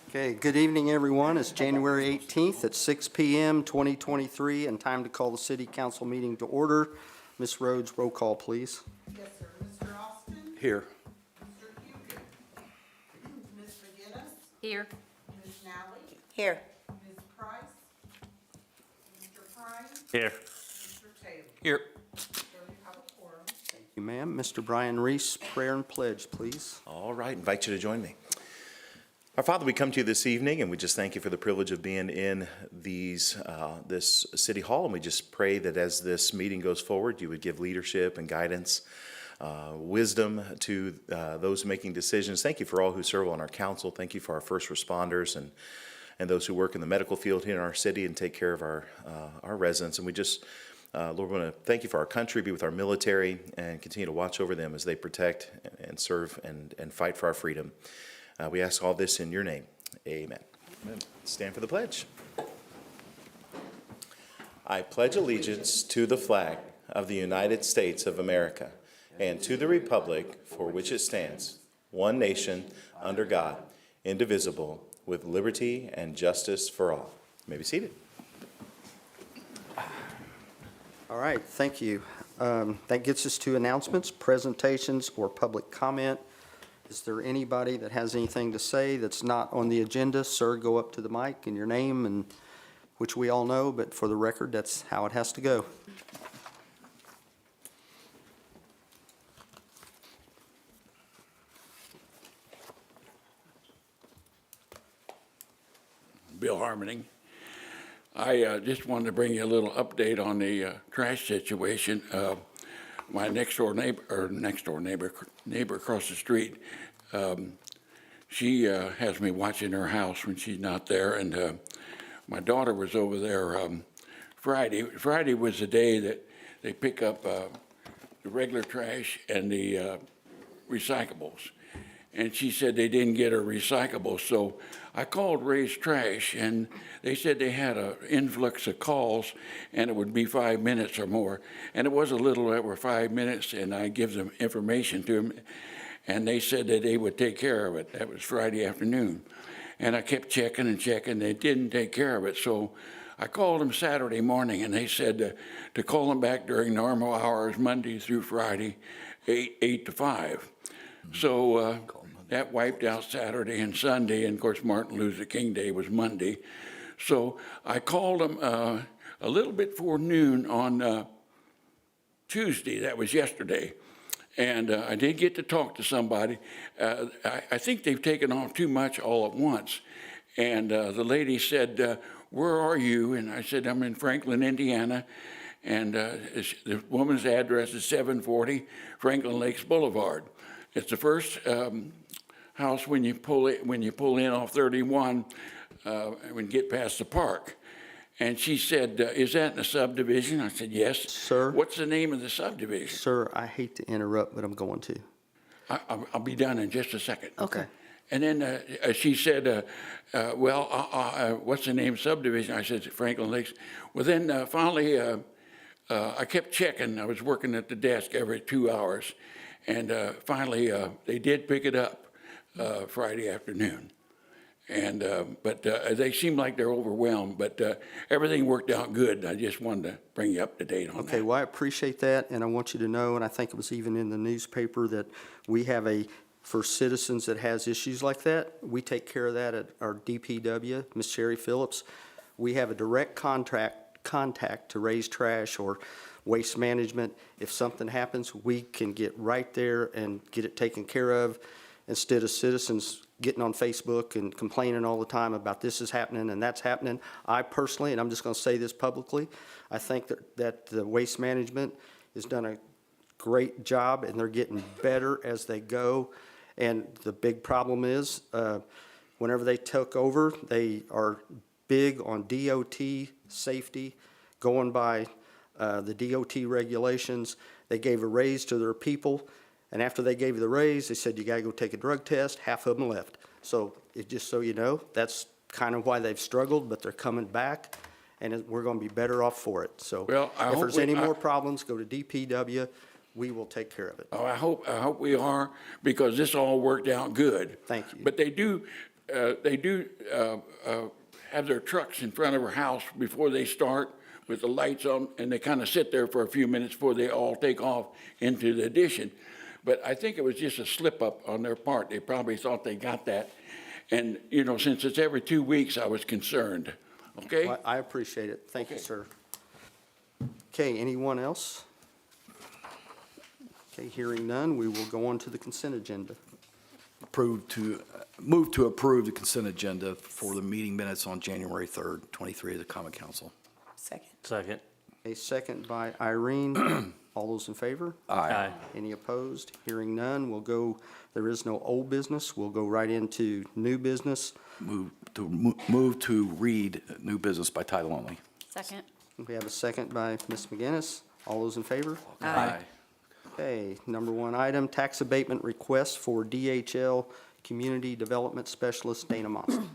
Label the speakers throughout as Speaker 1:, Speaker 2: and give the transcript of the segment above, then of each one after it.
Speaker 1: Okay, good evening, everyone. It's January 18th at 6 p.m., 2023, and time to call the city council meeting to order. Ms. Rhodes, roll call, please.
Speaker 2: Yes, sir. Mr. Austin?
Speaker 3: Here.
Speaker 2: Mr. Hugo? Ms. McGinnis?
Speaker 4: Here.
Speaker 2: Ms. Nally?
Speaker 4: Here.
Speaker 2: Ms. Price? Mr. Prine?
Speaker 3: Here.
Speaker 2: Mr. Taylor?
Speaker 3: Here.
Speaker 2: So you have a quorum.
Speaker 1: Thank you, ma'am. Mr. Brian Reese, prayer and pledge, please.
Speaker 3: All right, invite you to join me. Our Father, we come to you this evening, and we just thank you for the privilege of being in this City Hall, and we just pray that as this meeting goes forward, you would give leadership and guidance, wisdom to those making decisions. Thank you for all who serve on our council. Thank you for our first responders and those who work in the medical field here in our city and take care of our residents. And we just, Lord, we want to thank you for our country, be with our military, and continue to watch over them as they protect and serve and fight for our freedom. We ask all this in your name. Amen. Amen. Stand for the pledge. I pledge allegiance to the flag of the United States of America and to the republic for which it stands, one nation, under God, indivisible, with liberty and justice for all. You may be seated.
Speaker 1: All right, thank you. That gets us to announcements, presentations, or public comment. Is there anybody that has anything to say that's not on the agenda? Sir, go up to the mic and your name, and which we all know, but for the record, that's how it has to go.
Speaker 5: Bill Harmoning. I just wanted to bring you a little update on the trash situation. My neighbor across the street, she has me watching her house when she's not there, and my daughter was over there Friday. Friday was the day that they pick up the regular trash and the recyclables. And she said they didn't get her recyclables, so I called Ray's Trash, and they said they had an influx of calls, and it would be 5 minutes or more. And it was a little over 5 minutes, and I give them information to them, and they said that they would take care of it. That was Friday afternoon. And I kept checking and checking. They didn't take care of it, so I called them Saturday morning, and they said to call them back during normal hours, Monday through Friday, 8 to 5. So that wiped out Saturday and Sunday, and of course Martin Luther King Day was Monday. So I called them a little bit before noon on Tuesday, that was yesterday, and I did get to talk to somebody. I think they've taken off too much all at once, and the lady said, where are you? And I said, I'm in Franklin, Indiana, and the woman's address is 740 Franklin Lakes Boulevard. It's the first house when you pull in off 31 when you get past the park. And she said, is that in a subdivision? I said, yes.
Speaker 1: Sir?
Speaker 5: What's the name of the subdivision?
Speaker 1: Sir, I hate to interrupt, but I'm going to.
Speaker 5: I'll be done in just a second.
Speaker 1: Okay.
Speaker 5: And then she said, what's the name of subdivision? I said, Franklin Lakes. Well, then finally, I kept checking. I was working at the desk every 2 hours. And finally, they did pick it up Friday afternoon. And but they seem like they're overwhelmed. But everything worked out good. I just wanted to bring you up to date on that.
Speaker 1: Okay, well, I appreciate that, and I want you to know, and I think it was even in the newspaper, that we have for citizens that has issues like that, we take care of that at our DPW, Ms. Sherry Phillips. We have a direct contact to Raise Trash or Waste Management. If something happens, we can get right there and get it taken care of, instead of citizens getting on Facebook and complaining all the time about this is happening and that's happening. I personally, and I'm just going to say this publicly, I think that the Waste Management has done a great job, and they're getting better as they go. And the big problem is, whenever they took over, they are big on DOT safety, going by the DOT regulations. They gave a raise to their people, and after they gave the raise, they said, you gotta go take a drug test. Half of them left. So just so you know, that's kind of why they've struggled, but they're coming back, and we're gonna be better off for it. So
Speaker 5: Well,
Speaker 1: if there's any more problems, go to DPW. we will take care of it.
Speaker 5: Oh, I hope we are, because this all worked out good.
Speaker 1: Thank you.
Speaker 5: But they do have their trucks in front of her house before they start with the lights on, and they kind of sit there for a few minutes before they all take off into the addition. But I think it was just a slip up on their part. They probably thought they got that. And, you know, since it's every 2 weeks, I was concerned. Okay?
Speaker 1: Well, I appreciate it. Thank you,
Speaker 5: Okay.
Speaker 1: sir. Okay, anyone else? Okay, hearing none, we will go on to the consent agenda.
Speaker 4: Move to approve the consent agenda for the meeting minutes on January 3rd, 23 of the Common Council.
Speaker 6: Second.
Speaker 1: A second by Irene. All those in favor?
Speaker 6: Aye.
Speaker 1: Any opposed? Hearing none, we'll go, there is no old business. We'll go right into new business.
Speaker 4: Move to read new business by title only.
Speaker 7: Second.
Speaker 1: We have a second by Ms. McGinnis. All those in favor?
Speaker 4: Aye.
Speaker 1: Okay, number one item, tax abatement request for DHL Community Development Specialist Dana Monson.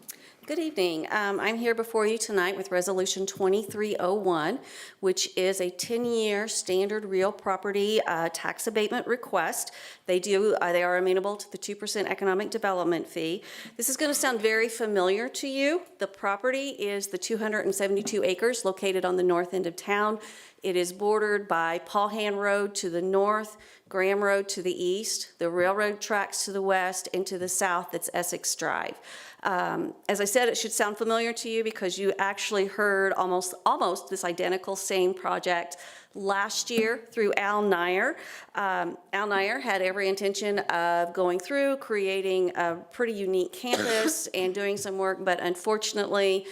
Speaker 7: Good evening. I'm here before you tonight with Resolution 2301, which is a 10-year standard real property tax abatement request. They are amenable to the 2% economic development fee. This is going to sound very familiar to you. The property is the 272 acres located on the north end of town. It is bordered by Paul Hand Road to the north, Graham Road to the east, the railroad tracks to the west, and to the south, that's Essex Drive. As I said, it should sound familiar to you because you actually heard almost this identical same project last year through Al Nair. Al Nair had every intention of going through, creating a pretty unique campus and doing some work, but unfortunately,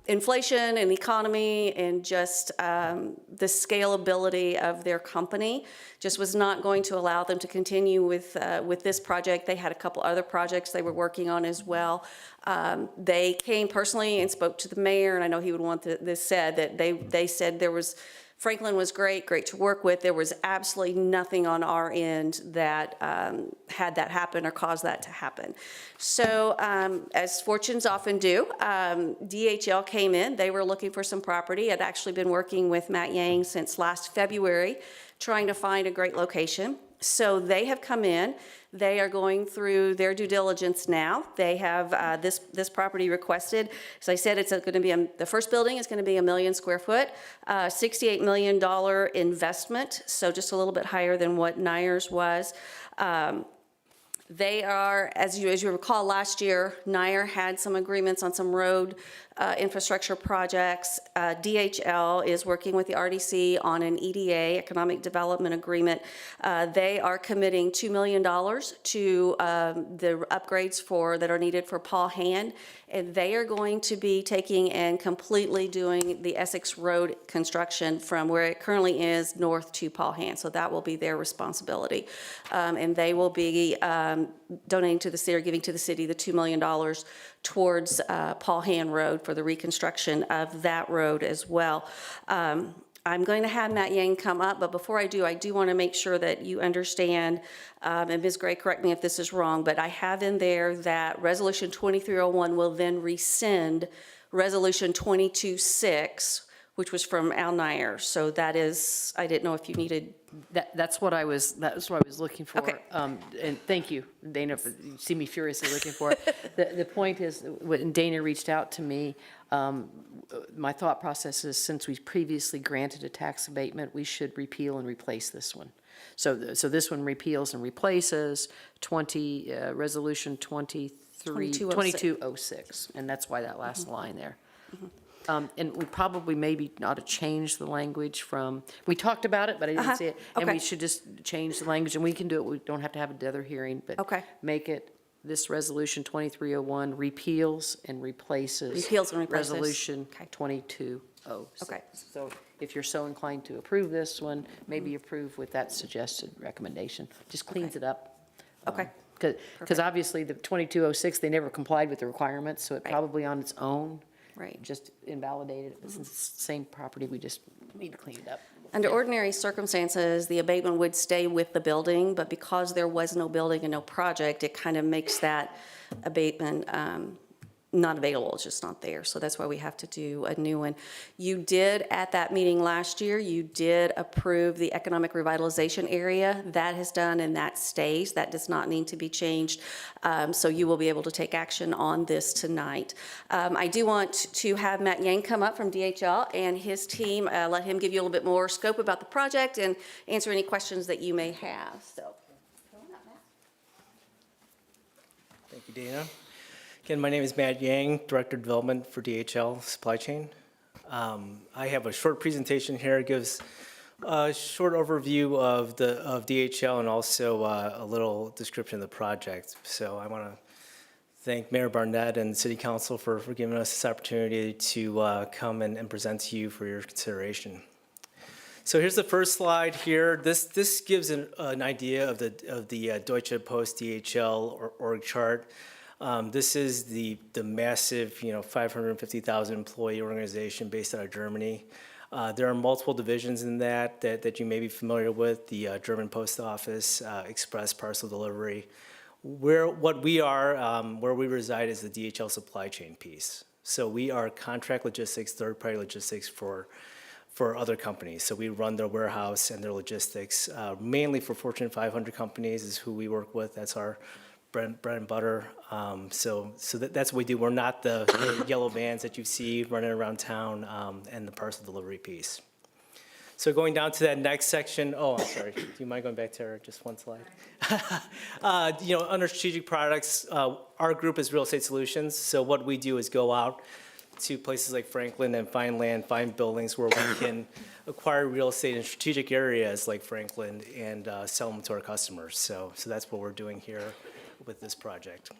Speaker 7: inflation and economy and just the scalability of their company just was not going to allow them to continue with this project. They had a couple other projects they were working on as well. They came personally and spoke to the mayor, and I know he would want this said, that they said Franklin was great to work with. There was absolutely nothing on our end that had that happen or caused that to happen. So as fortunes often do, DHL came in. They were looking for some property. I'd actually been working with Matt Yang since last February, trying to find a great location. So they have come in. They are going through their due diligence now. They have this property requested. As I said, it's going to be the first building is going to be 1 million square foot, $68 million investment, so just a little bit higher than what Nair's was. They are, as you recall, last year, Nair had some agreements on some road infrastructure projects. DHL is working with the RDC on an EDA, Economic Development Agreement. They are committing $2 million to the upgrades that are needed for Paul Hand, and they are going to be taking and completely doing the Essex Road construction from where it currently is north to Paul Hand. So that will be their responsibility. And they will be donating to the city or giving to the city the $2 million towards Paul Hand Road for the reconstruction of that road as well. I'm going to have Matt Yang come up, but before I do want to make sure that you understand, and Ms. Gray, correct me if this is wrong, but I have in there that Resolution 2301 will then rescind Resolution 226, which was from Al Nair. So that is, I didn't know if you needed.
Speaker 8: That's what I was looking for.
Speaker 7: Okay.
Speaker 8: And thank you, Dana, you see me furiously looking for it. The point is, when Dana reached out to me, my thought process is, since we previously granted a tax abatement, we should repeal and replace this one. So this one repeals and replaces Resolution 2206, and that's why that last line there. And we probably maybe ought to change the language from, we talked about it, but I didn't see it. And
Speaker 7: Okay.
Speaker 8: we should just change the language, and we can do it. We don't have to have another hearing, but
Speaker 7: Okay.
Speaker 8: make it, this Resolution 2301 repeals and replaces. Resolution
Speaker 7: Okay.
Speaker 8: 2206.
Speaker 7: Okay.
Speaker 8: So if you're so inclined to approve this one, maybe approve with that suggested recommendation. Just cleans it up.
Speaker 7: Okay.
Speaker 8: Because obviously the 2206, they never complied with the requirements, so it
Speaker 7: Right.
Speaker 8: probably on its own
Speaker 7: Right.
Speaker 8: just invalidated it. But since it's the same property, we just need to clean it up.
Speaker 7: Under ordinary circumstances, the abatement would stay with the building, but because there was no building and no project, it kind of makes that abatement not available, it's just not there. So that's why we have to do a new one. You did, at that meeting last year, you did approve the economic revitalization area. That has done and that stays. That does not need to be changed. So you will be able to take action on this tonight. I do want to have Matt Yang come up from DHL and his team, let him give you a little bit more scope about the project and answer any questions that you may have. So, come on up, Matt.
Speaker 6: Thank you, Dana. Again, my name is Matt Yang, Director of Development for DHL Supply Chain. I have a short presentation here. It gives a short overview of DHL and also a little description of the project. So I want to thank Mayor Barnett and City Council for giving us this opportunity to come and present to you for your consideration. So here's the first slide here. This gives an idea of the Deutsche Post DHL org chart. This is the massive, 550,000 employee organization based out of Germany. There are multiple divisions in that you may be familiar with, the German Post Office, Express Parcel Delivery. Where we reside is the DHL supply chain piece. So we are contract logistics, third-party logistics for other companies. So we run their warehouse and their logistics, mainly for Fortune 500 companies is who we work with. That's our bread and butter. So that's what we do. We're not the yellow vans that you see running around town and the parcel delivery piece. So going down to that next section, oh, I'm sorry. Do you mind going back to just one slide? Under strategic products, our group is Real Estate Solutions. So what we do is go out to places like Franklin and find land, find buildings where we can acquire real estate in strategic areas like Franklin and sell them to our customers. So that's what we're doing here with this project.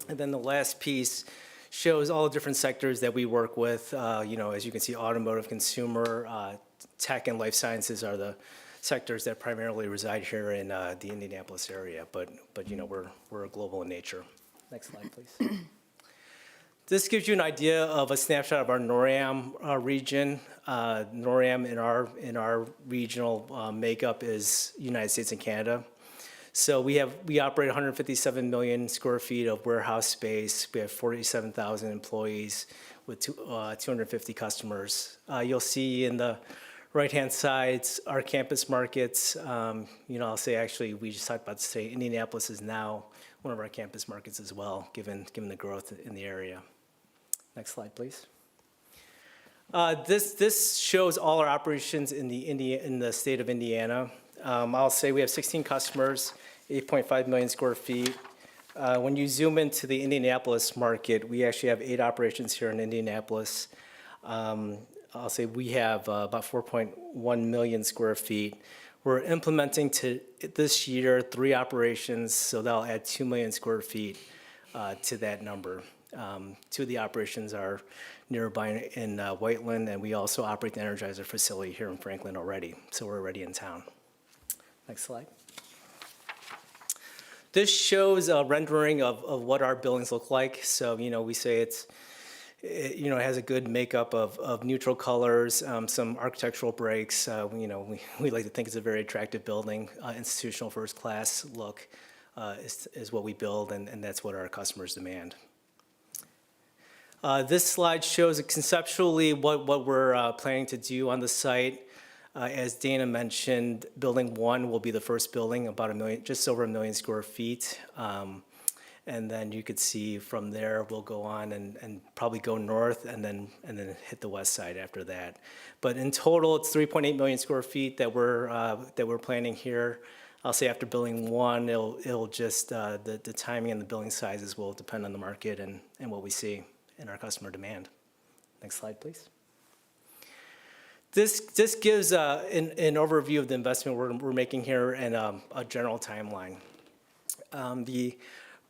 Speaker 6: And then the last piece shows all the different sectors that we work with. As you can see, automotive, consumer, tech, and life sciences are the sectors that primarily reside here in the Indianapolis area. But we're global in nature. Next slide, please. This gives you an idea of a snapshot of our NORAM region. NORAM in our regional makeup is United States and Canada. So we operate 157 million square feet of warehouse space. We have 47,000 employees with 250 customers. You'll see in the right-hand side our campus markets. I'll say actually we just talked about to say Indianapolis is now one of our campus markets as well, given the growth in the area. Next slide, please. This shows all our operations in the state of Indiana. I'll say we have 16 customers, 8.5 million square feet. When you zoom into the Indianapolis market, we actually have 8 operations here in Indianapolis. I'll say we have about 4.1 million square feet. We're implementing this year 3 operations, so that'll add 2 million square feet to that number. 2 of the operations are nearby in Whiteland, and we also operate the Energizer facility here in Franklin already, so we're already in town. Next slide. This shows a rendering of what our buildings look like. So, we say it has a good makeup of neutral colors, some architectural breaks. We like to think it's a very attractive building. Institutional first class look is what we build, and that's what our customers demand. This slide shows conceptually what we're planning to do on the site. As Dana mentioned, Building 1 will be the first building, about just over 1 million square feet. And then you could see from there, we'll go on and probably go north and then hit the west side after that. But in total, it's 3.8 million square feet that we're planning here. I'll say after Building 1, it'll just, the timing and the building sizes will depend on the market and what we see in our customer demand. Next slide, please. This gives an overview of the investment we're making here and a general timeline. The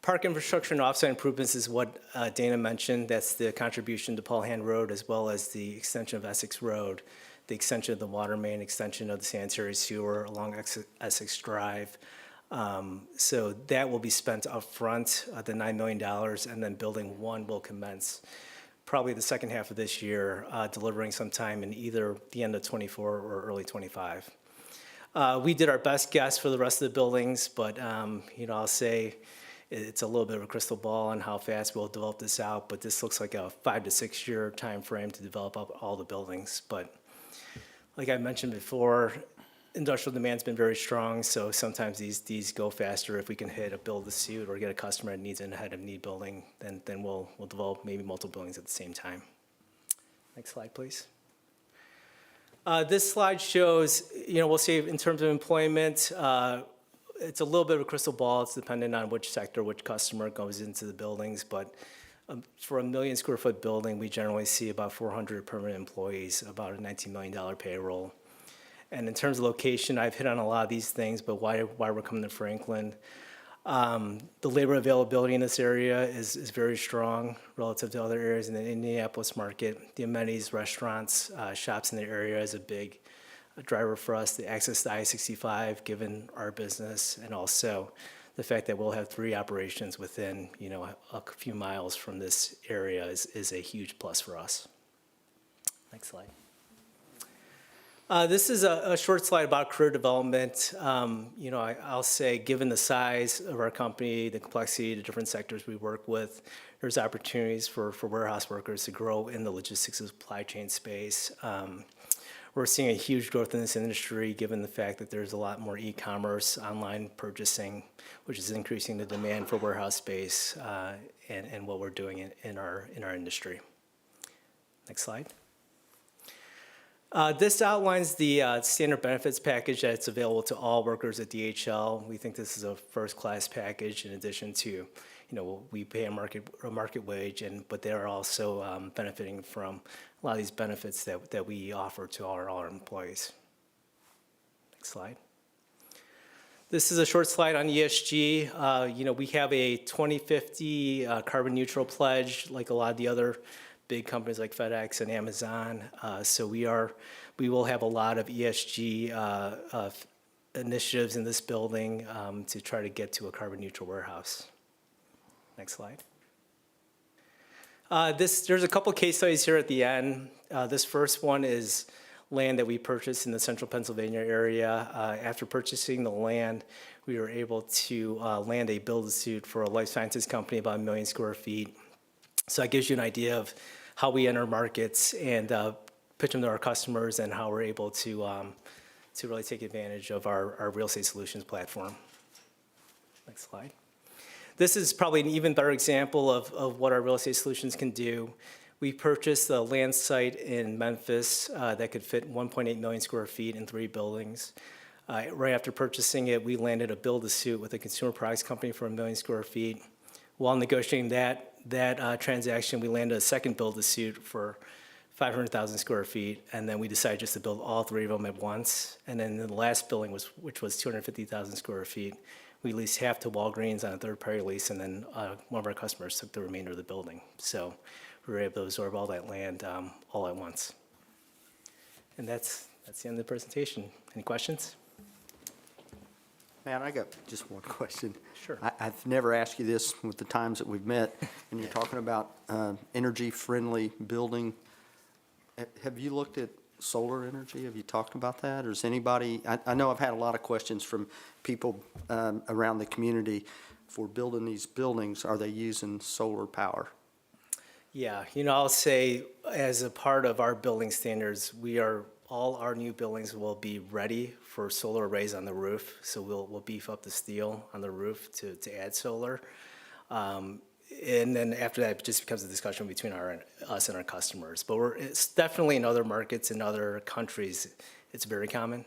Speaker 6: park infrastructure and offsite improvements is what Dana mentioned. That's the contribution to Paul Hand Road as well as the extension of Essex Road, the extension of the water main, extension of the sanitary sewer along Essex Drive. So that will be spent up front, the $9 million, and then Building 1 will commence probably the second half of this year, delivering sometime in either the end of '24 or early '25. We did our best guess for the rest of the buildings, but I'll say It's a little bit of a crystal ball on how fast we'll develop this out, but this looks like a 5 to 6 year time frame to develop up all the buildings. But like I mentioned before, industrial demand's been very strong, so sometimes these go faster. If we can hit a build to suit or get a customer that needs an ahead of need building, then we'll develop maybe multiple buildings at the same time. Next slide, please. This slide shows, we'll see in terms of employment, it's a little bit of a crystal ball. It's dependent on which sector, which customer goes into the buildings, but for a 1 million square foot building, we generally see about 400 permanent employees, about a $19 million payroll. And in terms of location, I've hit on a lot of these things, but why we're coming to Franklin. The labor availability in this area is very strong relative to other areas in the Indianapolis market. The amenities, restaurants, shops in the area is a big driver for us. The access to I-65, given our business, and also the fact that we'll have 3 operations within, a few miles from this area is a huge plus for us. Next slide. This is a short slide about career development. I'll say, given the size of our company, the complexity, the different sectors we work with, there's opportunities for warehouse workers to grow in the logistics and supply chain space. We're seeing a huge growth in this industry, given the fact that there's a lot more e-commerce, online purchasing, which is increasing the demand for warehouse space and what we're doing in our industry. Next slide. This outlines the standard benefits package that's available to all workers at DHL. We think this is a first-class package in addition to, we pay a market wage, but they are also benefiting from a lot of these benefits that we offer to all our employees. Next slide. This is a short slide on ESG. We have a 2050 carbon neutral pledge, like a lot of the other big companies like FedEx and Amazon. So we will have a lot of ESG initiatives in this building to try to get to a carbon neutral warehouse. Next slide. There's a couple case studies here at the end. This first one is land that we purchased in the central Pennsylvania area. After purchasing the land, we were able to land a build-to-suit for a life sciences company, about 1 million square feet. So that gives you an idea of how we enter markets and pitch them to our customers, and how we're able to really take advantage of our real estate solutions platform. Next slide. This is probably an even better example of what our real estate solutions can do. We purchased a land site in Memphis that could fit 1.8 million square feet in 3 buildings. Right after purchasing it, we landed a build-to-suit with a consumer products company for 1 million square feet. While negotiating that transaction, we landed a second build-to-suit for 500,000 square feet, and then we decided just to build all 3 of them at once. And then the last building, which was 250,000 square feet, we leased half to Walgreens on a third-party lease, and then one of our customers took the remainder of the building. So we were able to absorb all that land all at once. And that's the end of the presentation. Any questions?
Speaker 1: Man, I got just one question.
Speaker 6: Sure.
Speaker 1: I've never asked you this with the times that we've met, and you're talking about energy-friendly building. Have you looked at solar energy? Have you talked about that? Or is anybody, I know I've had a lot of questions from people around the community for building these buildings. Are they using solar power?
Speaker 6: Yeah, I'll say as a part of our building standards, all our new buildings will be ready for solar arrays on the roof. So we'll beef up the steel on the roof to add solar. And then after that, it just becomes a discussion between us and our customers. But it's definitely in other markets, in other countries, it's very common.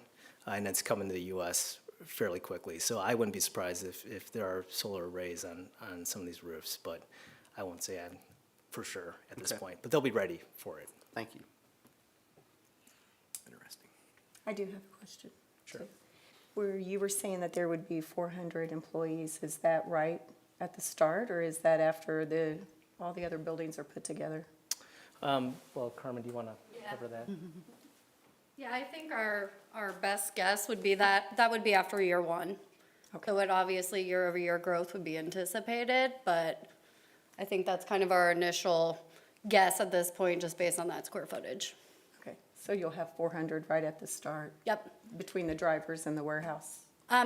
Speaker 6: And it's coming to the U.S. fairly quickly. So I wouldn't be surprised if there are solar arrays on some of these roofs. But I won't say I'm for sure at this point. But they'll be ready for it.
Speaker 1: Thank you.
Speaker 3: Interesting.
Speaker 9: I do have a question.
Speaker 6: Sure.
Speaker 9: too. Where you were saying that there would be 400 employees, is that right at the start, or is that after all the other buildings are put together?
Speaker 6: Well, Carmen, do you want to cover that?
Speaker 10: Yeah, I think our best guess would be that would be after year 1.
Speaker 9: Okay.
Speaker 10: So obviously year-over-year growth would be anticipated, but I think that's kind of our initial guess at this point, just based on that square footage.
Speaker 9: Okay, so you'll have 400 right at the start?
Speaker 10: Yep.
Speaker 9: Between the drivers and the warehouse?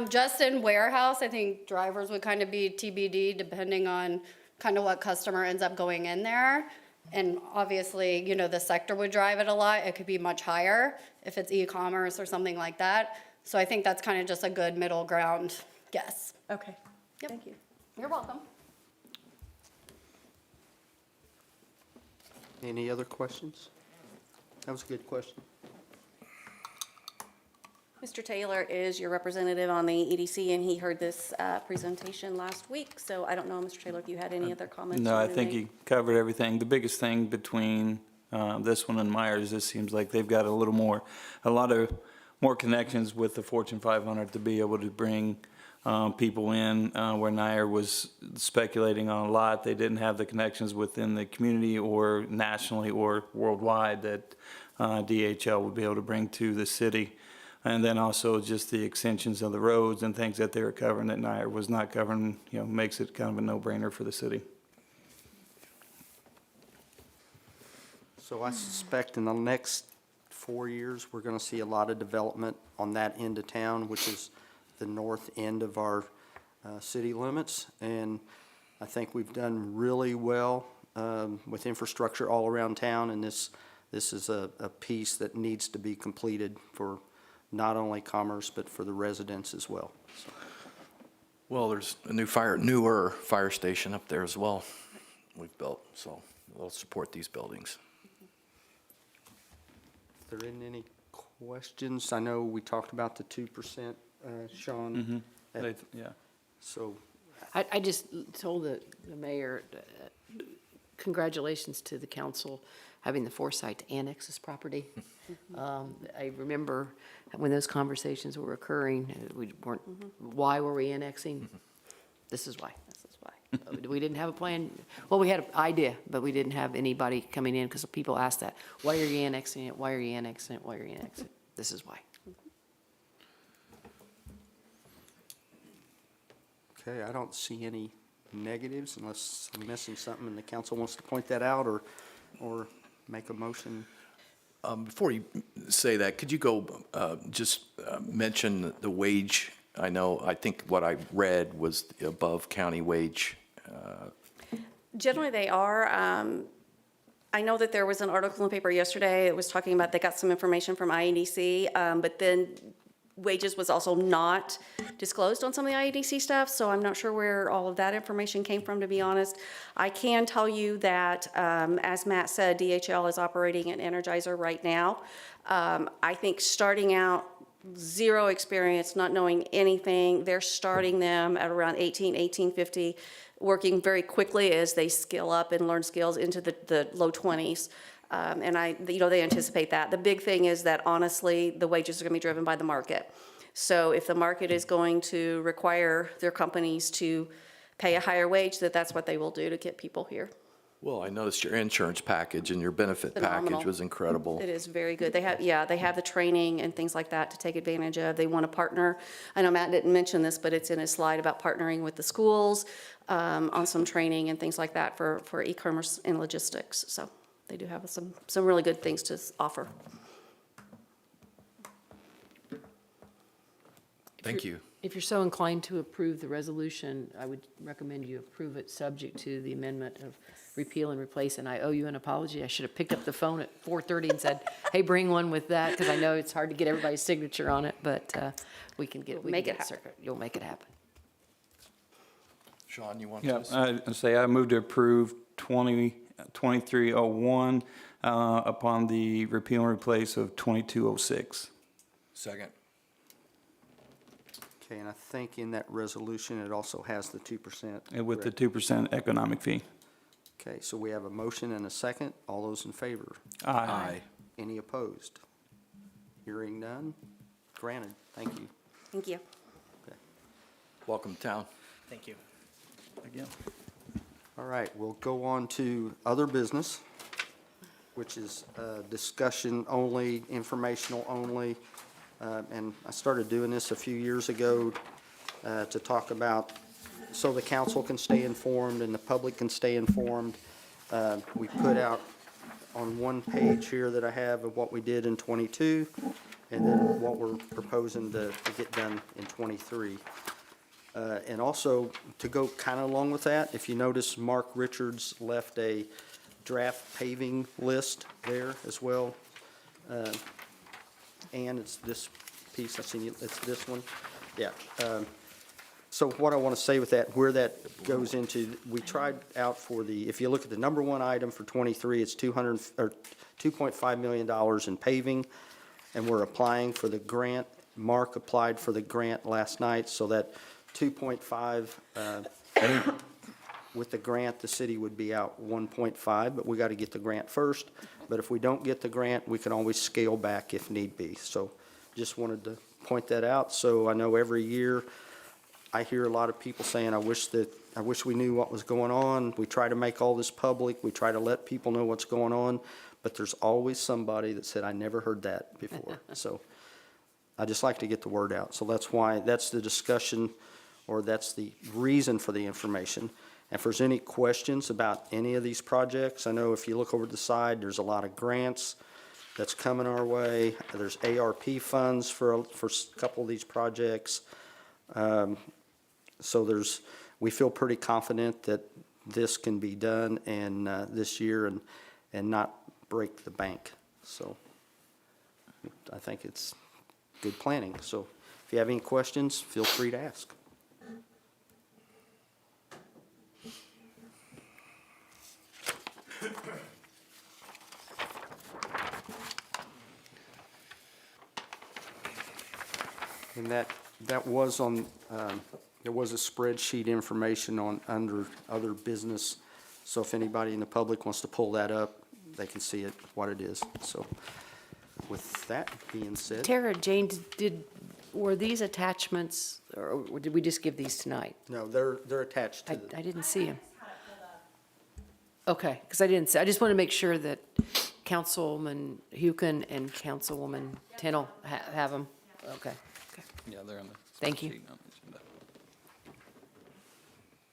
Speaker 10: Just in warehouse, I think drivers would kind of be TBD depending on kind of what customer ends up going in there. And obviously, you know, the sector would drive it a lot. It could be much higher if it's e-commerce or something like that. So I think that's kind of just a good middle ground guess.
Speaker 9: Okay,
Speaker 10: Yep.
Speaker 9: thank you.
Speaker 10: You're welcome.
Speaker 1: Any other questions? That was a good question.
Speaker 7: Mr. Taylor is your representative on the EDC, and he heard this presentation last week. So I don't know, Mr. Taylor, if you had any other comments?
Speaker 11: No,
Speaker 7: you
Speaker 11: I
Speaker 7: wanted to
Speaker 11: think
Speaker 7: make?
Speaker 11: you covered everything. The biggest thing between this one and Myers, this seems like they've got a lot of more connections with the Fortune 500 to be able to bring people in, where Nair was speculating on a lot. They didn't have the connections within the community or nationally or worldwide that DHL would be able to bring to the city. And then also just the extensions of the roads and things that they were covering that Nair was not covering, makes it kind of a no-brainer for the city.
Speaker 1: So I suspect in the next 4 years, we're going to see a lot of development on that end of town, which is the north end of our city limits. And I think we've done really well with infrastructure all around town, and this is a piece that needs to be completed for not only commerce, but for the residents as well. So,
Speaker 4: Well, there's a newer fire station up there as well we've built, so we'll support these buildings.
Speaker 1: if there isn't any questions, I know we talked about the 2%, Sean.
Speaker 11: Yeah.
Speaker 1: So
Speaker 8: I just told the mayor, congratulations to the council having the foresight to annex this property. I remember when those conversations were occurring, we weren't, why were we annexing? This is why. We didn't have a plan. Well, we had an idea, but we didn't have anybody coming in because people asked that. Why are you annexing it? Why are you annexing it? Why are you annexing it? This is why.
Speaker 1: Okay, I don't see any negatives unless I'm missing something and the council wants to point that out or make a motion.
Speaker 4: Before you say that, could you go just mention the wage? I think what I read was the above county wage.
Speaker 7: Generally, they are. I know that there was an article in the paper yesterday that was talking about they got some information from IEDC, but then wages was also not disclosed on some of the IEDC stuff, so I'm not sure where all of that information came from, to be honest. I can tell you that, as Matt said, DHL is operating an Energizer right now. I think starting out, zero experience, not knowing anything, they're starting them at around $18.50, working very quickly as they skill up and learn skills into the low 20s. And they anticipate that. The big thing is that honestly, the wages are going to be driven by the market. So if the market is going to require their companies to pay a higher wage, that's what they will do to get people here.
Speaker 4: Well, I noticed your insurance package and your benefit
Speaker 7: Phenomenal.
Speaker 4: package was incredible.
Speaker 7: It is very good. They have the training and things like that to take advantage of. They want to partner. I know Matt didn't mention this, but it's in his slide about partnering with the schools on some training and things like that for e-commerce and logistics. So they do have some really good things to offer.
Speaker 4: Thank you.
Speaker 8: If you're so inclined to approve the resolution, I would recommend you approve it subject to the amendment of repeal and replace. And I owe you an apology. I should have picked up the phone at 4:30 and said, hey, bring one with that, because I know it's hard to get everybody's signature on it, but we can get it circuit. You'll make it happen.
Speaker 4: Sean, you want
Speaker 11: Yeah,
Speaker 4: to?
Speaker 11: I move to approve 2301 upon the repeal and replace of 2206.
Speaker 4: Second.
Speaker 1: Okay, and I think in that resolution, it also has the 2%.
Speaker 11: And with the
Speaker 1: correct?
Speaker 11: 2% economic fee.
Speaker 1: Okay, so we have a motion and a second. All those in favor?
Speaker 4: Aye.
Speaker 1: Any opposed? Hearing none? Granted. Thank you.
Speaker 7: Thank you.
Speaker 4: Welcome to town.
Speaker 6: Thank you.
Speaker 11: Again.
Speaker 1: All right, we'll go on to other business, which is discussion only, informational only. And I started doing this a few years ago to talk about, so the council can stay informed and the public can stay informed. We put out on one page here that I have of what we did in '22, and then what we're proposing to get done in '23. And also, to go kind of along with that, if you notice, Mark Richards left a draft paving list there as well. And it's this piece, I seen you, it's this one, yeah. So what I want to say with that, where that goes into, we tried out for the, if you look at the number one item for '23, it's $2.5 million in paving, and we're applying for the grant. Mark applied for the grant last night, so that 2.5, with the grant, the city would be out 1.5, but we got to get the grant first. But if we don't get the grant, we can always scale back if need be. So just wanted to point that out. So I know every year, I hear a lot of people saying, I wish we knew what was going on. We try to make all this public. We try to let people know what's going on. But there's always somebody that said, I never heard that before. So I just like to get the word out. So that's why, that's the discussion, or that's the reason for the information. And if there's any questions about any of these projects, I know if you look over to the side, there's a lot of grants that's coming our way. There's ARP funds for a couple of these projects. So we feel pretty confident that this can be done and this year and not break the bank. So I think it's good planning. So if you have any questions, feel free to ask. And that was on, there was a spreadsheet information on under other business. So if anybody in the public wants to pull that up, they can see it, what it is. So with that being said.
Speaker 8: Tara, Jane, were these attachments, or did we just give these tonight?
Speaker 1: No, they're attached to the.
Speaker 8: I didn't see them. Okay, because I didn't see, I just want to make sure that Councilman Hukin and Councilwoman Tennell have them. Okay, okay.
Speaker 11: Yeah, they're on the.
Speaker 8: Thank you.
Speaker 11: sheet on the agenda.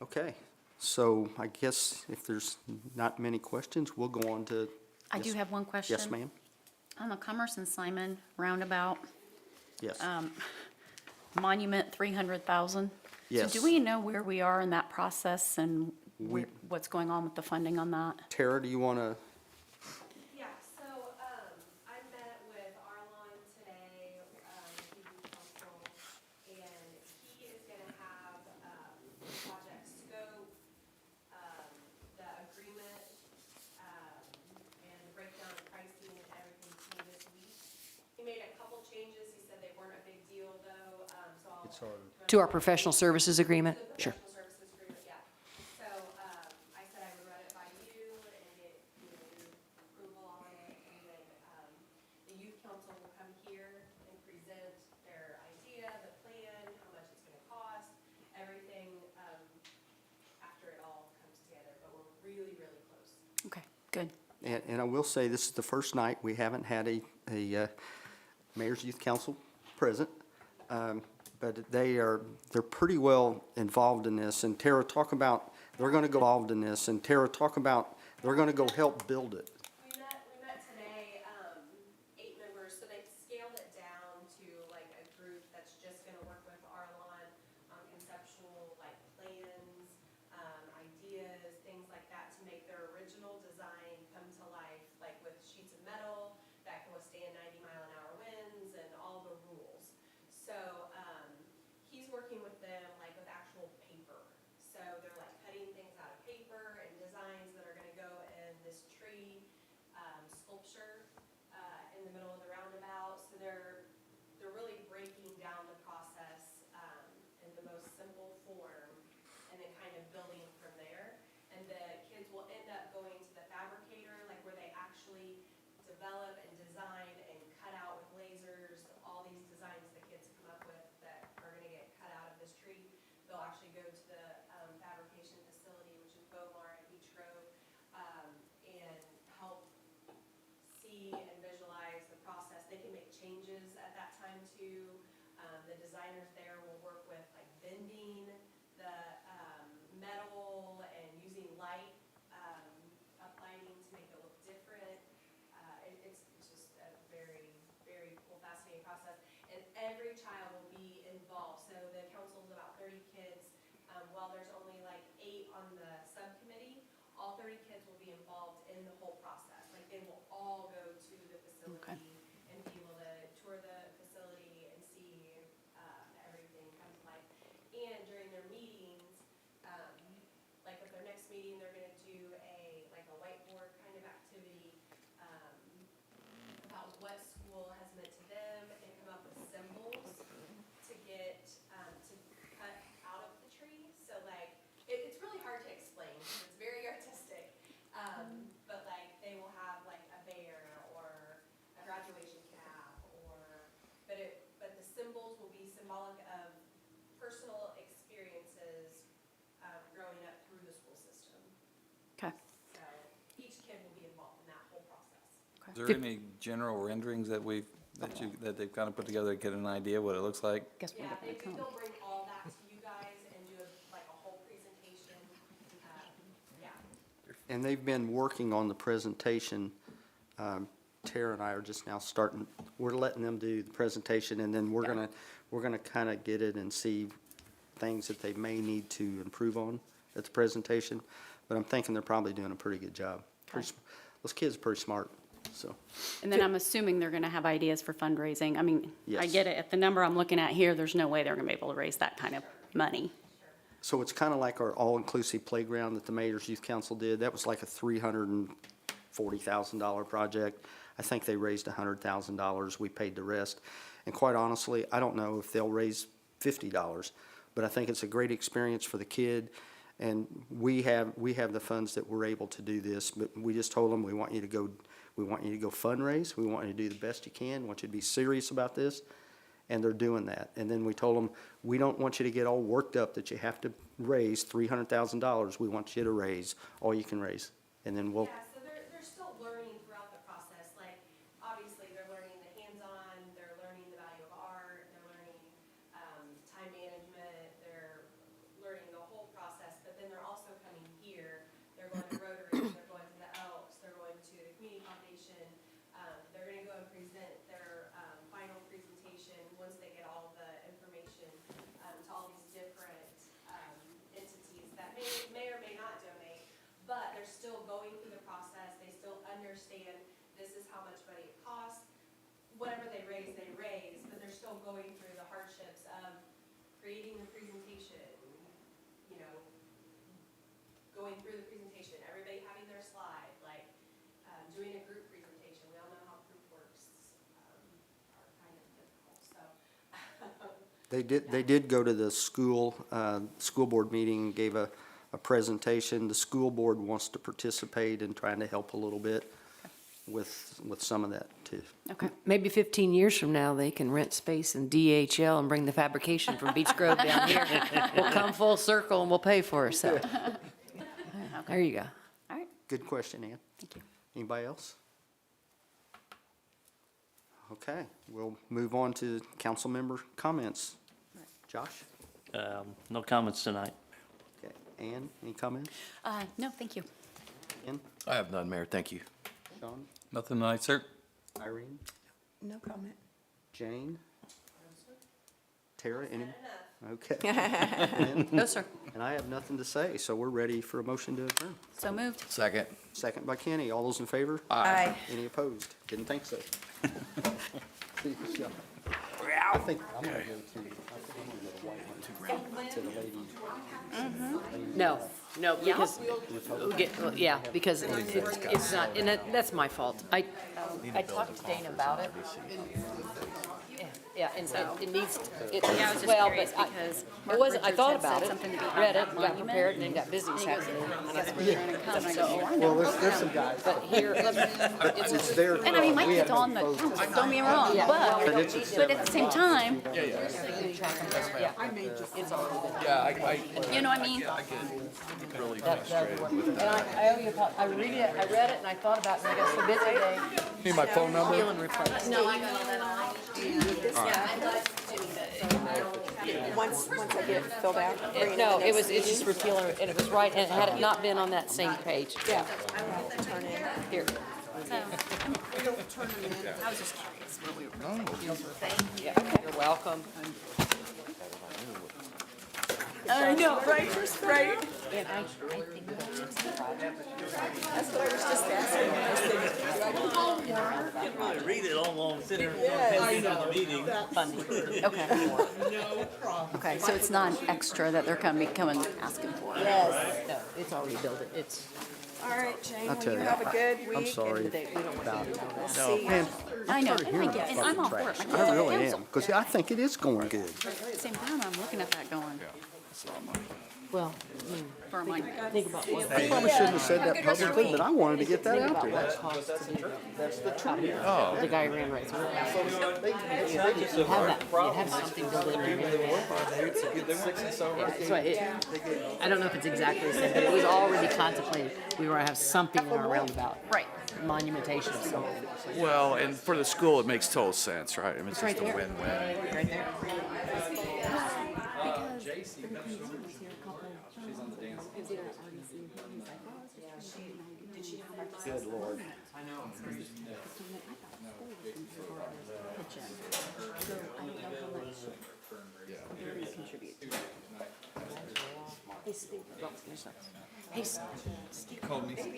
Speaker 1: Okay, so I guess if there's not many questions, we'll go on to.
Speaker 12: I do
Speaker 1: Yes.
Speaker 12: have one question.
Speaker 1: Yes, ma'am.
Speaker 12: On the Commerce and Simon roundabout,
Speaker 1: Yes.
Speaker 12: monument, 300,000.
Speaker 1: Yes.
Speaker 12: So do we know where we are in that process and
Speaker 1: We-
Speaker 12: what's going on with the funding on that?
Speaker 1: Tara, do you want to?
Speaker 13: Yeah, so, I met with Arlon today, Youth Council, and he is gonna have, the project scope, the agreement, and the breakdown of pricing and everything to me this week. He made a couple changes, he said they weren't a big deal though, so I'll.
Speaker 8: To our professional services agreement?
Speaker 13: The
Speaker 8: Sure.
Speaker 13: professional services agreement, yeah. So, I said I would run it by you and get, your approval on it, and then, the youth council will come here and present their idea, the plan, how much it's gonna cost, everything, after it all comes together, but we're really, really close.
Speaker 12: Okay, good.
Speaker 1: And I will say, this is the first night we haven't had a Mayor's Youth Council present. But they're pretty well involved in this. And Tara, talk about, they're going to go involved in this. And Tara, talk about, they're going to go help build it.
Speaker 13: We met today, 8 members, so they've scaled it down to like a group that's just gonna work with Arlon on conceptual, like, plans, ideas, things like that, to make their original design come to life, like with sheets of metal that can withstand 90-mile-an-hour winds and all the rules. So, he's working with them like with actual paper. So they're like cutting things out of paper and designs that are gonna go in this tree, sculpture, in the middle of the roundabout. So they're really breaking down the process, in the most simple form and then kind of building from there. And the kids will end up going to the fabricator, like where they actually develop and design and cut out with lasers, all these designs the kids come up with that are gonna get cut out of this tree. They'll actually go to the, fabrication facility, which is Beaumar and Beach Grove, and help see and visualize the process. They can make changes at that time too. The designers there will work with like bending the, metal and using light, uplighting to make it look different. It's just a very, very cool, fascinating 30 kids will be involved in the whole process. Like, they will all go to the facility and be able to tour the facility and see everything come to life. And during their meetings, like at their next meeting, they're gonna do a whiteboard kind of activity about what school has meant to them and come up with symbols to get, to cut out of the tree. So like, it's really hard to explain, 'cause it's very artistic. But like, they will have like a bear or a graduation cap but the symbols will be symbolic of personal experiences, growing up through the school system.
Speaker 12: Okay.
Speaker 13: So each kid will be involved in that whole process.
Speaker 11: Is there any general renderings that they've kind of put together to get an idea what it looks like?
Speaker 12: Guess we'll
Speaker 13: Yeah,
Speaker 12: get the code.
Speaker 13: they'll bring all that to you guys and do like a whole presentation. Yeah.
Speaker 1: And they've been working on the presentation. Tara and I are just now starting, we're letting them do the presentation, and then we're gonna kind of get it and see things that they may need to improve on at the presentation. But I'm thinking they're probably doing a pretty good job. Those kids are pretty smart, so.
Speaker 12: And then I'm assuming they're going to have ideas for fundraising. I mean, I
Speaker 1: Yes.
Speaker 12: get it. At the number I'm looking at here, there's no way they're going to be able to raise that kind of money.
Speaker 1: So it's kind of like our all-inclusive playground that the Mayor's Youth Council did. That was like a $340,000 project. I think they raised $100,000. We paid the rest. And quite honestly, I don't know if they'll raise $50, but I think it's a great experience for the kid. And we have the funds that we're able to do this, but we just told them, we want you to go fundraise. We want you to do the best you can. We want you to be serious about this. And they're doing that. And then we told them, we don't want you to get all worked up that you have to raise $300,000. We want you to raise all you can raise. And then we'll,
Speaker 13: Yeah, so they're still learning throughout the process. Like, obviously, they're learning the hands-on, they're learning the value of art, they're learning time management, they're learning the whole process, but then they're also coming here. They're going to Rotary, they're going to the Elks, they're going to the Community Foundation. They're gonna go and present their final presentation once they get all the information to all these different entities that may or may not donate. But they're still going through the process, they still understand this is how much money it costs. Whatever they raise, but they're still going through the hardships of creating the presentation, you know, going through the presentation, everybody having their slide, like, doing a group presentation. We all know how group works, are kind of difficult, so.
Speaker 1: they did go to the school board meeting, and gave a presentation. The school board wants to participate in trying to help a little bit with some of that too.
Speaker 12: Okay.
Speaker 8: Maybe 15 years from now, they can rent space in DHL and bring the fabrication from Beech Grove down here. We'll come full circle and we'll pay for it, so. There you go.
Speaker 12: All right.
Speaker 1: Good question, Ann.
Speaker 12: Thank you.
Speaker 1: Anybody else? Okay, we'll move on to council member comments. Josh?
Speaker 14: No comments tonight.
Speaker 1: Okay, Ann, any comments?
Speaker 12: No, thank you.
Speaker 1: Ken?
Speaker 4: I have none, Mayor. Thank you.
Speaker 1: Sean?
Speaker 11: Nothing tonight, sir.
Speaker 1: Irene?
Speaker 9: No comment.
Speaker 1: Jane? Tara, any? Okay. Lynn?
Speaker 8: No, sir.
Speaker 1: And I have nothing to say, so we're ready for a motion to adjourn.
Speaker 12: So moved.
Speaker 4: Second.
Speaker 1: Second by Kenny. All those in favor?
Speaker 9: Aye.
Speaker 1: Any opposed? Didn't think so. See you, Michelle. I think I'm gonna go to, I think I'm gonna go to White One, to the lady.
Speaker 8: No, because, yeah, because it's not, and that's my fault. I talked to Dana about it. Yeah, and so it needs,
Speaker 12: Yeah, I was just
Speaker 8: well,
Speaker 12: curious
Speaker 8: but
Speaker 12: because
Speaker 8: it
Speaker 12: Mark
Speaker 8: wasn't, I
Speaker 12: Richards
Speaker 8: thought
Speaker 12: had
Speaker 8: about
Speaker 12: said
Speaker 8: it,
Speaker 12: something to be
Speaker 8: read it,
Speaker 12: about that
Speaker 8: got prepared, and then
Speaker 12: monument.
Speaker 8: got busy this afternoon. And I said,
Speaker 12: We're trying to come. And I go, oh, I know.
Speaker 1: Well, there's some guys.
Speaker 8: but here,
Speaker 1: It's their.
Speaker 12: And I mean, my
Speaker 1: we
Speaker 12: kid's
Speaker 1: have
Speaker 12: on the,
Speaker 1: no photos.
Speaker 12: don't get me wrong,
Speaker 8: Yeah.
Speaker 12: but at the same time,
Speaker 8: it's all good.
Speaker 4: Yeah,
Speaker 12: you know what I mean?
Speaker 4: really
Speaker 8: And I owe you, I read it, and I thought about it, and I got so busy today.
Speaker 4: Need my phone number?
Speaker 8: Feeling replaced.
Speaker 12: No, I got all that on.
Speaker 9: Once I get it filled out. bring it
Speaker 8: No,
Speaker 9: to the
Speaker 8: it's
Speaker 9: next
Speaker 8: just repealing, and it was right, and had it not been on that same page.
Speaker 9: Yeah. Turn in.
Speaker 8: Here.
Speaker 12: So, I was just curious where we were.
Speaker 8: Yeah, you're welcome.
Speaker 12: I know, right, right.
Speaker 8: And I think that's the project.
Speaker 9: That's what I was just asking. I said,
Speaker 14: Read it along, sit there in the meeting.
Speaker 12: Okay. Okay, so it's not an extra that they're coming asking for.
Speaker 9: yes.
Speaker 8: No, it's already built. It's,
Speaker 9: All right, Jane,
Speaker 1: I'll
Speaker 9: well,
Speaker 1: tell
Speaker 9: you
Speaker 1: you.
Speaker 9: have a good week.
Speaker 1: I'm sorry
Speaker 8: we don't want to.
Speaker 9: We'll see you.
Speaker 1: Man,
Speaker 12: I know,
Speaker 1: tired of hearing
Speaker 12: and I get-
Speaker 1: about
Speaker 12: and I'm all
Speaker 1: fucking
Speaker 12: for it.
Speaker 1: trash. I really am, because I think it is going good.
Speaker 12: At the same time, I'm looking at that going,
Speaker 8: Well,
Speaker 12: for a monument.
Speaker 8: think about what
Speaker 1: I probably shouldn't have said that publicly, but I wanted to get that out there.
Speaker 8: it costs to do that. The guy ran right through it. You have something built in there. So I don't know if it's exactly the same, but it was already contemplated. We were gonna have something in our roundabout.
Speaker 12: Right.
Speaker 8: Monumentation of something.
Speaker 4: Well, and for the school, it makes total sense, right? I mean, it's
Speaker 8: Right
Speaker 4: just a
Speaker 8: there.
Speaker 4: win-win.
Speaker 8: Right there.
Speaker 1: Good Lord.
Speaker 8: Hey, Steve.
Speaker 1: Called me.
Speaker 8: We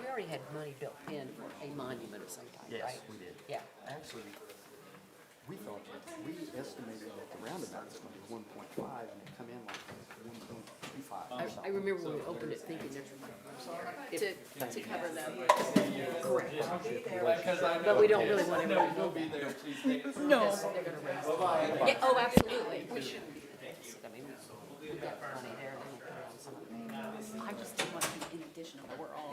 Speaker 8: already had money built in for a monument of some type, right?
Speaker 1: Yes, we did.
Speaker 8: Yeah.
Speaker 1: Actually, we thought, we estimated that the roundabout was going to be 1.5, and it come in like 1.25.
Speaker 8: I remember when we opened it thinking there's
Speaker 12: To cover them.
Speaker 8: correct. But we don't really want everybody to build that.
Speaker 12: No.
Speaker 8: They're gonna raise.
Speaker 12: Yeah, oh, absolutely. We should.
Speaker 8: I mean, we've got money there, then we'll put it on some of the.
Speaker 12: I just didn't want to be in addition to what we're all.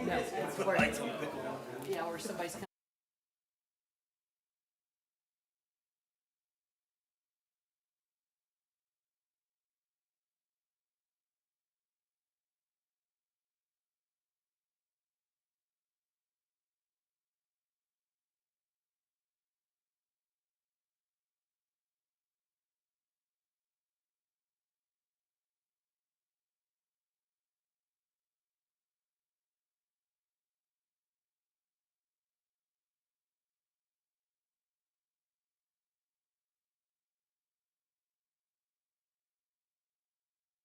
Speaker 8: Yeah, or somebody's